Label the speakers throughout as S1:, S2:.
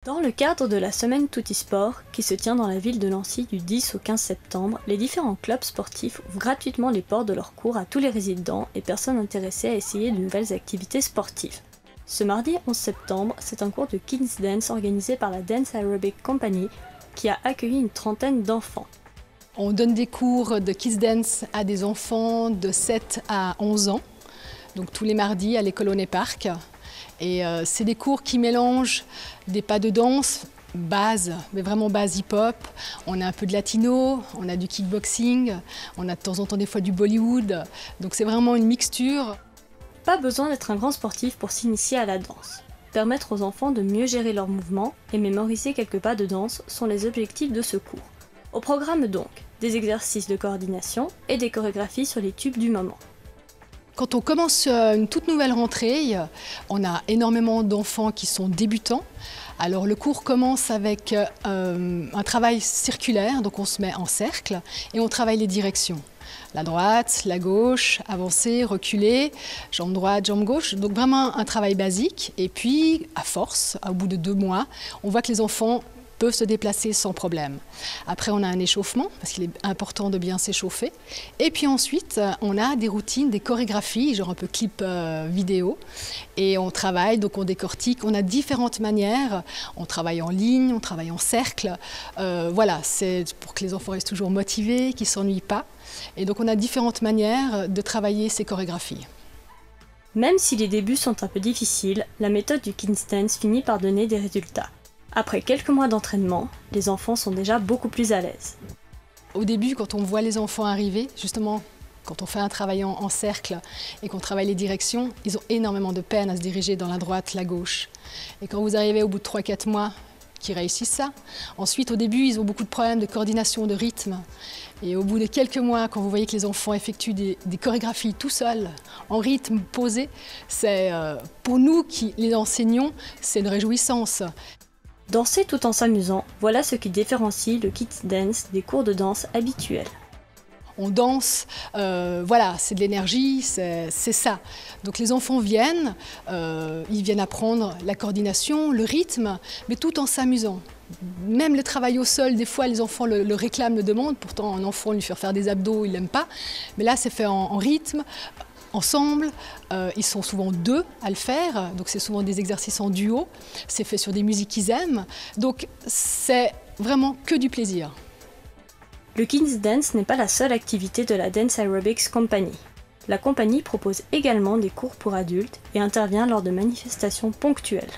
S1: Dans le cadre de la semaine Tutti Sport, qui se tient dans la ville de Nancy du 10 au 15 septembre, les différents clubs sportifs ouvrent gratuitement les portes de leurs cours à tous les résidents et personnes intéressées à essayer de nouvelles activités sportives. Ce mardi 11 septembre, c'est un cours de Kids Dance organisé par la Dance Aerobic Company qui a accueilli une trentaine d'enfants.
S2: On donne des cours de Kids Dance à des enfants de 7 à 11 ans, donc tous les mardis à l'école Honey Park. Et c'est des cours qui mélangent des pas de danse, base, mais vraiment base hip-hop. On a un peu de latino, on a du kickboxing, on a de temps en temps des fois du Bollywood. Donc c'est vraiment une mixture.
S1: Pas besoin d'être un grand sportif pour s'initier à la danse. Permettre aux enfants de mieux gérer leurs mouvements et mémoriser quelques pas de danse sont les objectifs de ce cours. Au programme donc, des exercices de coordination et des chorégraphies sur les tubes du moment.
S2: Quand on commence une toute nouvelle rentrée, on a énormément d'enfants qui sont débutants. Alors le cours commence avec un travail circulaire, donc on se met en cercle et on travaille les directions. La droite, la gauche, avancer, reculer, jambe droite, jambe gauche. Donc vraiment un travail basique. Et puis, à force, au bout de 2 mois, on voit que les enfants peuvent se déplacer sans problème. Après, on a un échauffement, parce qu'il est important de bien s'échauffer. Et puis ensuite, on a des routines, des chorégraphies, genre un peu clip vidéo. Et on travaille, donc on décortique. On a différentes manières. On travaille en ligne, on travaille en cercle. Voilà, c'est pour que les enfants restent toujours motivés, qu'ils ne s'ennuient pas. Et donc on a différentes manières de travailler ces chorégraphies.
S1: Même si les débuts sont un peu difficiles, la méthode du Kids Dance finit par donner des résultats. Après quelques mois d'entraînement, les enfants sont déjà beaucoup plus à l'aise.
S2: Au début, quand on voit les enfants arriver, justement, quand on fait un travail en cercle et qu'on travaille les directions, ils ont énormément de peine à se diriger dans la droite, la gauche. Et quand vous arrivez au bout de 3-4 mois, qui réussissent ça. Ensuite, au début, ils ont beaucoup de problèmes de coordination, de rythme. Et au bout de quelques mois, quand vous voyez que les enfants effectuent des chorégraphies tout seuls, en rythme posé, c'est pour nous, qui les enseignons, c'est une réjouissance.
S1: Danser tout en s'amusant, voilà ce qui différencie le Kids Dance des cours de danse habituels.
S2: On danse, voilà, c'est de l'énergie, c'est ça. Donc les enfants viennent, ils viennent apprendre la coordination, le rythme, mais tout en s'amusant. Même le travail au sol, des fois les enfants le réclament, le demandent, pourtant un enfant lui faire des abdos, il n'aime pas. Mais là c'est fait en rythme, ensemble, ils sont souvent 2 à le faire, donc c'est souvent des exercices en duo, c'est fait sur des musiques qu'ils aiment, donc c'est vraiment que du plaisir.
S1: Le Kids Dance n'est pas la seule activité de la Dance Aerobics Company. La compagnie propose également des cours pour adultes et intervient lors de manifestations ponctuelles.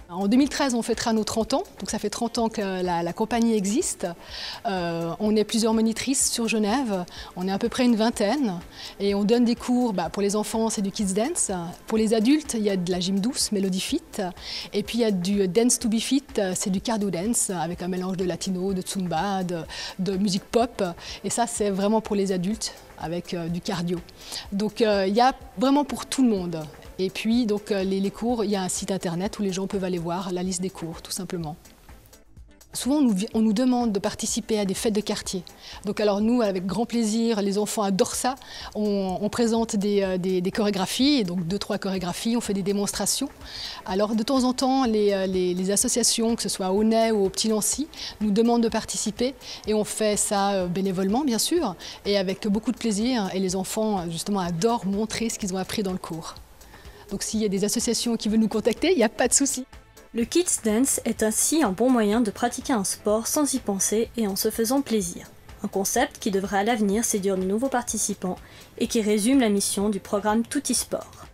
S2: En 2013, on fêtera nos 30 ans, donc ça fait 30 ans que la compagnie existe. On est plusieurs monitrices sur Genève, on est à peu près une vingtaine et on donne des cours, pour les enfants c'est du Kids Dance, pour les adultes il y a de la gym douce, Melody Fit, et puis il y a du Dance to be Fit, c'est du cardio dance avec un mélange de latino, de zumba, de musique pop et ça c'est vraiment pour les adultes avec du cardio. Donc il y a vraiment pour tout le monde. Et puis, donc, les cours, il y a un site internet où les gens peuvent aller voir la liste des cours, tout simplement. Souvent, on nous demande de participer à des fêtes de quartier. Donc, alors nous, avec grand plaisir, les enfants adorent ça. On présente des chorégraphies, donc 2-3 chorégraphies, on fait des démonstrations. Alors, de temps en temps, les associations, que ce soit à Aunay ou au Petit Nancy, nous demandent de participer. Et on fait ça bénévolement, bien sûr, et avec beaucoup de plaisir. Et les enfants, justement, adorent montrer ce qu'ils ont appris dans le cours. Donc s'il y a des associations qui veulent nous contacter, il n'y a pas de souci.
S1: Le Kids Dance est ainsi un bon moyen de pratiquer un sport sans y penser et en se faisant plaisir. Un concept qui devrait à l'avenir séduire de nouveaux participants et qui résume la mission du programme Tutti Sport.